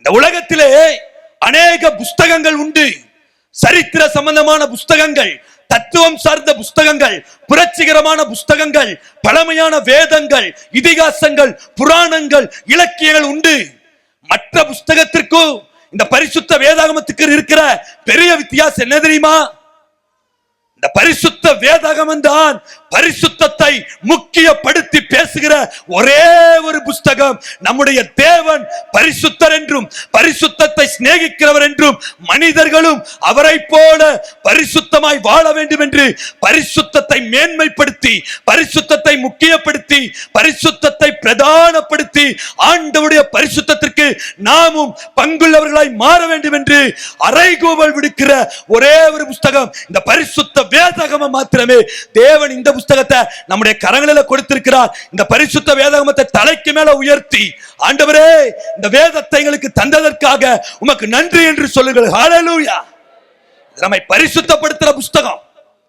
இந்த உலகத்திலே அநேக புஸ்தகங்கள் உண்டு. சரித்திர சம்பந்தமான புஸ்தகங்கள், தத்துவம் சார்ந்த புஸ்தகங்கள், புரட்சிகரமான புஸ்தகங்கள், பழமையான வேதங்கள், இதிகாசங்கள், புராணங்கள், இலக்கியங்கள் உண்டு. மற்ற புஸ்தகத்திற்கும் இந்த பரிசுத்த வேதாகமத்துக்கு இருக்கிற பெரிய வித்தியாசம் என்ன தெரியுமா? இந்த பரிசுத்த வேதாகமம் தான் பரிசுத்தத்தை முக்கியப்படுத்தி பேசுகிற ஒரே ஒரு புஸ்தகம். நம்முடைய தேவன் பரிசுத்தர் என்றும் பரிசுத்தத்தை சிநேகிக்கிறவர் என்றும் மனிதர்களும் அவரை போல பரிசுத்தமாய் வாழ வேண்டும் என்று பரிசுத்தத்தை மேன்மைப்படுத்தி, பரிசுத்தத்தை முக்கியப்படுத்தி, பரிசுத்தத்தை பிரதானப்படுத்தி, ஆண்டவருடைய பரிசுத்தத்திற்கு நாமும் பங்குள்ளவர்களாய் மாற வேண்டும் என்று அறைகூவல் விடுக்கிற ஒரே ஒரு புஸ்தகம் இந்த பரிசுத்த வேதாகமம் மாத்திரமே. தேவன் இந்த புஸ்தகத்தை நம்முடைய கரங்களில் கொடுத்திருக்கிறார். இந்த பரிசுத்த வேதாகமத்தை தலைக்கு மேல உயர்த்தி, ஆண்டவரே இந்த வேதத்தை எங்களுக்கு தந்ததற்காக உமக்கு நன்றி என்று சொல்லுங்கள். ஹல்லேலூயா. நம்மை பரிசுத்தப்படுத்துற புஸ்தகம்.